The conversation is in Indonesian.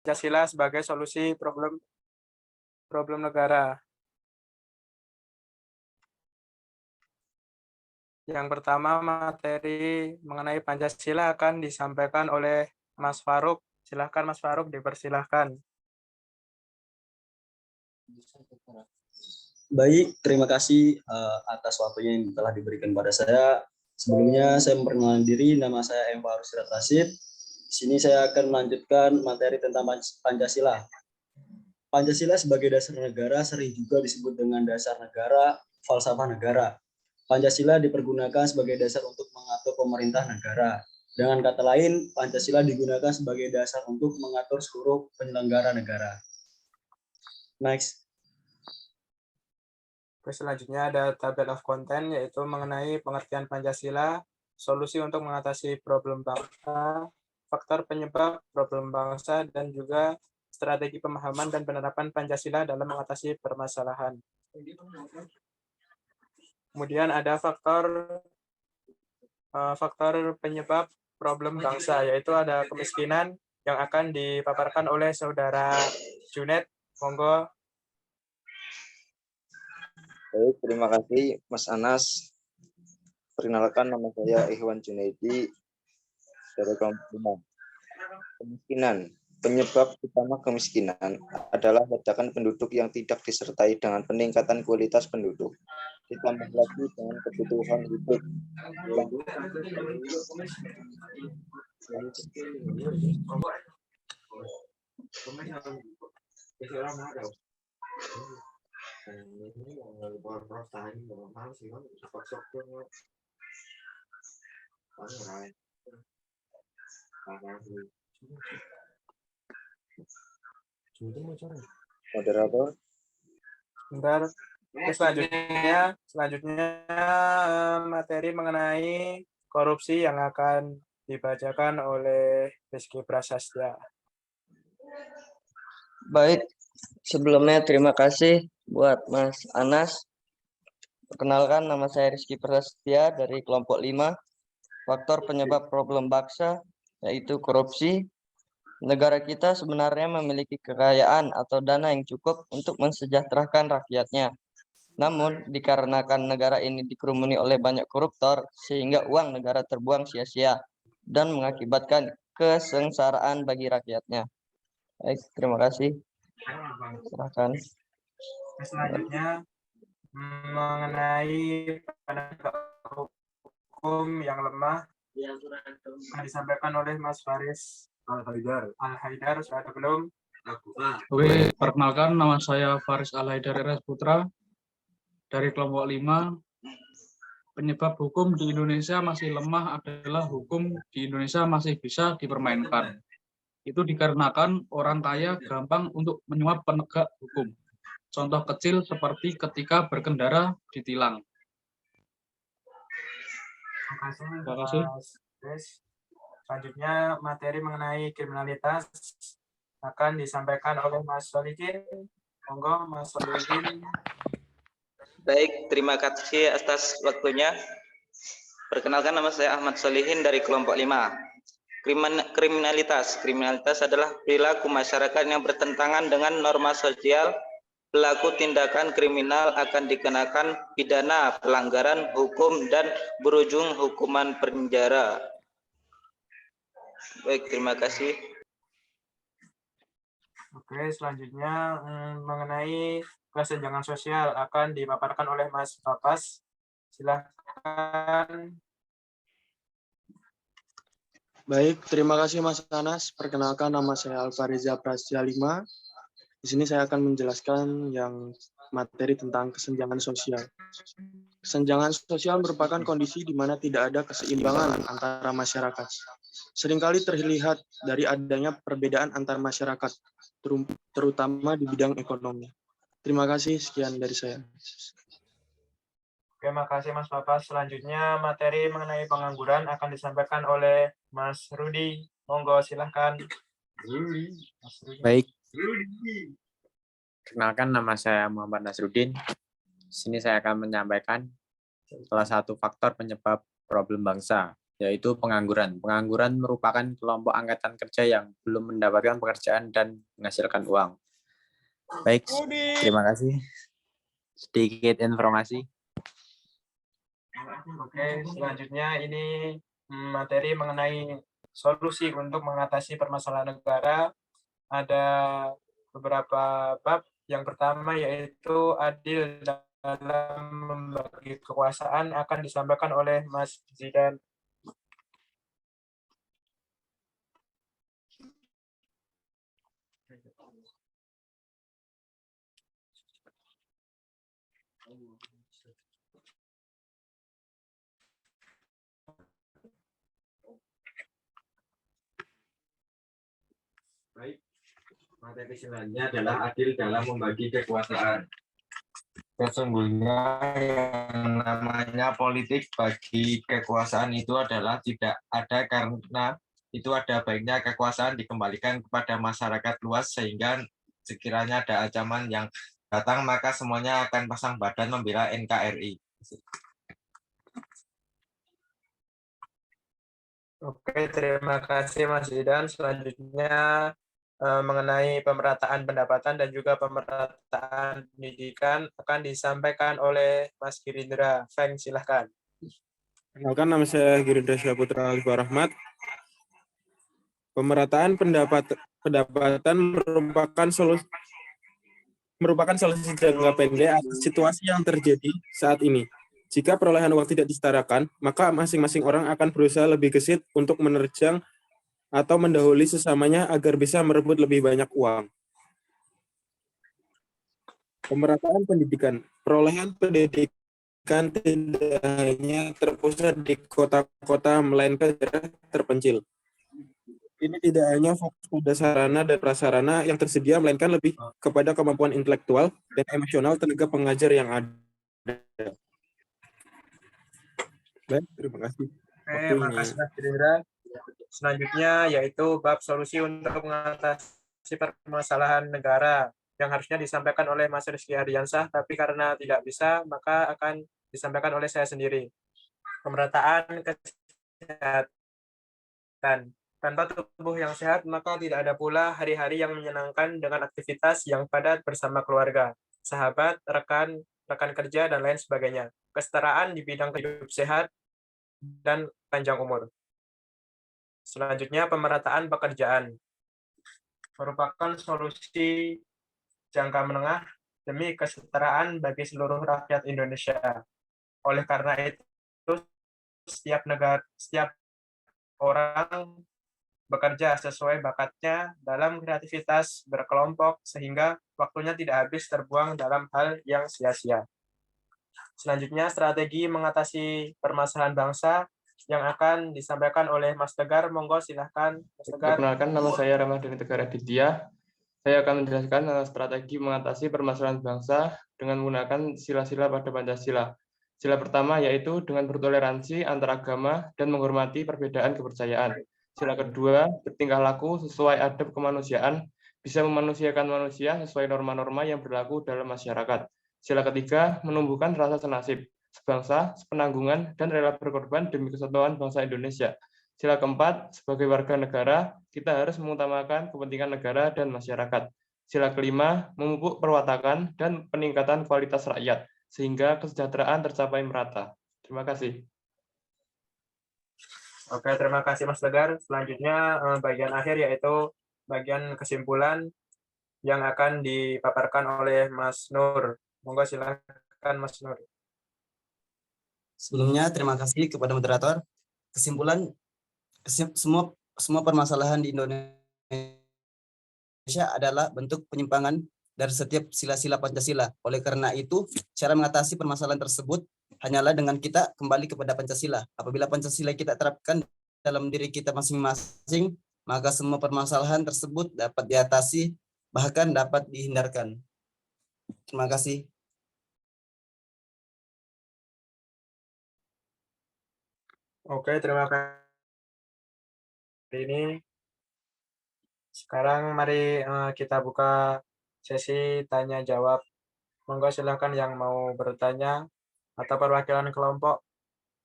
Pancasila sebagai solusi problem problem negara. Yang pertama, materi mengenai Pancasila akan disampaikan oleh Mas Faruk. Silahkan Mas Faruk, dipersilahkan. Baik, terima kasih atas waktunya yang telah diberikan pada saya. Sebelumnya saya memperkenalkan diri, nama saya M. Faruk Rasid. Di sini saya akan melanjutkan materi tentang Pancasila. Pancasila sebagai dasar negara sering juga disebut dengan dasar negara, falsafah negara. Pancasila dipergunakan sebagai dasar untuk mengatur pemerintah negara. Dengan kata lain, Pancasila digunakan sebagai dasar untuk mengatur seluruh penyelenggara negara. Next. Selanjutnya ada tabel of content, yaitu mengenai pengertian Pancasila, solusi untuk mengatasi problem bangsa, faktor penyebab problem bangsa, dan juga strategi pemahaman dan penerapan Pancasila dalam mengatasi permasalahan. Kemudian ada faktor penyebab problem bangsa, yaitu ada kemiskinan yang akan dipaparkan oleh Saudara Junet. Monggo. Baik, terima kasih Mas Anas. Perkenalkan, nama saya Ikhwan Junaidi dari kelompok 5. Kemiskinan. Penyebab utama kemiskinan adalah ledakan penduduk yang tidak disertai dengan peningkatan kualitas penduduk, ditambah lagi dengan kebutuhan hidup yang moderator. Bentar. Selanjutnya materi mengenai korupsi yang akan dibacakan oleh Rizky Prasastya. Baik, sebelumnya terima kasih buat Mas Anas. Perkenalkan, nama saya Rizky Prasastya dari kelompok 5. Faktor penyebab problem bangsa yaitu korupsi. Negara kita sebenarnya memiliki kekayaan atau dana yang cukup untuk mensejahterakan rakyatnya. Namun, dikarenakan negara ini dikerumuni oleh banyak koruptor, sehingga uang negara terbuang sia-sia dan mengakibatkan kesengsaraan bagi rakyatnya. Baik, terima kasih. Silakan. Selanjutnya mengenai penegak hukum yang lemah akan disampaikan oleh Mas Faris Al-Haidar. Sudah belum? Oke, perkenalkan, nama saya Faris Al-Haidar RS Putra dari kelompok 5. Penyebab hukum di Indonesia masih lemah adalah hukum di Indonesia masih bisa dipermainkan. Itu dikarenakan orang kaya gampang untuk menyuap penegak hukum. Contoh kecil seperti ketika berkendara ditilang. Terima kasih. Selanjutnya materi mengenai kriminalitas akan disampaikan oleh Mas Solihin. Monggo Mas Solihin. Baik, terima kasih atas waktunya. Perkenalkan, nama saya Ahmad Solihin dari kelompok 5. Kriminalitas adalah perilaku masyarakat yang bertentangan dengan norma sosial. Pelaku tindakan kriminal akan dikenakan pidana pelanggaran hukum dan berujung hukuman penjara. Baik, terima kasih. Oke, selanjutnya mengenai kesenjangan sosial akan dipaparkan oleh Mas Papas. Silakan. Baik, terima kasih Mas Anas. Perkenalkan, nama saya Alfariza Prasya 5. Di sini saya akan menjelaskan yang materi tentang kesenjangan sosial. Kesenjangan sosial merupakan kondisi di mana tidak ada keseimbangan antara masyarakat. Seringkali terlihat dari adanya perbedaan antar masyarakat, terutama di bidang ekonomi. Terima kasih, sekian dari saya. Terima kasih Mas Papas. Selanjutnya materi mengenai pengangguran akan disampaikan oleh Mas Rudi. Monggo silahkan. Baik. Perkenalkan, nama saya Muhammad Nasruddin. Di sini saya akan menyampaikan salah satu faktor penyebab problem bangsa, yaitu pengangguran. Pengangguran merupakan kelompok angkatan kerja yang belum mendapatkan pekerjaan dan menghasilkan uang. Baik, terima kasih. Sedikit informasi. Oke, selanjutnya ini materi mengenai solusi untuk mengatasi permasalahan negara. Ada beberapa bab. Yang pertama yaitu adil dalam membagi kekuasaan akan disampaikan oleh Mas Zidan. Baik, materi selanjutnya adalah adil dalam membagi kekuasaan. Sesungguhnya yang namanya politik bagi kekuasaan itu adalah tidak ada karena itu ada baiknya kekuasaan dikembalikan kepada masyarakat luas sehingga sekiranya ada ancaman yang datang maka semuanya akan pasang badan membela NKRI. Oke, terima kasih Mas Zidan. Selanjutnya mengenai pemerataan pendapatan dan juga pemerataan pendidikan akan disampaikan oleh Mas Girindra. Feng, silahkan. Kenalkan, nama saya Girindra Syaputra Rahmat. Pemerataan pendapatan merupakan solusi jangka pendek atas situasi yang terjadi saat ini. Jika perolehan uang tidak disetarakan, maka masing-masing orang akan berusaha lebih gesit untuk menerjang atau mendahului sesamanya agar bisa merebut lebih banyak uang. Pemerataan pendidikan. Perolehan pendidikan tidak hanya terpusat di kota-kota, melainkan daerah terpencil. Ini tidak hanya fokus pada sarana dan prasarana yang tersedia, melainkan lebih kepada kemampuan intelektual dan emosional tenaga pengajar yang ada. Baik, terima kasih. Terima kasih Mas Girindra. Selanjutnya yaitu bab solusi untuk mengatasi permasalahan negara yang harusnya disampaikan oleh Mas Rizky Ardiansah, tapi karena tidak bisa, maka akan disampaikan oleh saya sendiri. Pemerataan kesehatan. Tanpa tubuh yang sehat, maka tidak ada pula hari-hari yang menyenangkan dengan aktivitas yang padat bersama keluarga, sahabat, rekan kerja, dan lain sebagainya. Kesetaraan di bidang hidup sehat dan panjang umur. Selanjutnya, pemerataan pekerjaan merupakan solusi jangka menengah demi kesetaraan bagi seluruh rakyat Indonesia. Oleh karena itu, setiap orang bekerja sesuai bakatnya dalam kreativitas berkelompok sehingga waktunya tidak habis terbuang dalam hal yang sia-sia. Selanjutnya, strategi mengatasi permasalahan bangsa yang akan disampaikan oleh Mas Tegar. Monggo silahkan Mas Tegar. Perkenalkan, nama saya Ramadhani Tegar Aditya. Saya akan menjelaskan strategi mengatasi permasalahan bangsa dengan menggunakan sila-sila pada Pancasila. Sila pertama yaitu dengan bertoleransi antar agama dan menghormati perbedaan kepercayaan. Sila kedua, bertingkah laku sesuai adab kemanusiaan, bisa memanusiakan manusia sesuai norma-norma yang berlaku dalam masyarakat. Sila ketiga, menumbuhkan rasa senasib, sebangsa, sepenanggungan, dan rela berkorban demi kesatuan bangsa Indonesia. Sila keempat, sebagai warga negara, kita harus mengutamakan kepentingan negara dan masyarakat. Sila kelima, memupuk perwatakan dan peningkatan kualitas rakyat, sehingga kesejahteraan tercapai merata. Terima kasih. Oke, terima kasih Mas Tegar. Selanjutnya bagian akhir yaitu bagian kesimpulan yang akan dipaparkan oleh Mas Nur. Monggo silakan Mas Nur. Sebelumnya terima kasih kepada moderator. Kesimpulan, semua permasalahan di Indonesia adalah bentuk penyimpangan dari setiap sila-sila Pancasila. Oleh karena itu, cara mengatasi permasalahan tersebut hanyalah dengan kita kembali kepada Pancasila. Apabila Pancasila kita terapkan dalam diri kita masing-masing, maka semua permasalahan tersebut dapat diatasi, bahkan dapat dihindarkan. Terima kasih. Oke, terima kasih. Ini sekarang mari kita buka sesi tanya jawab. Monggo silakan yang mau bertanya atau perwakilan kelompok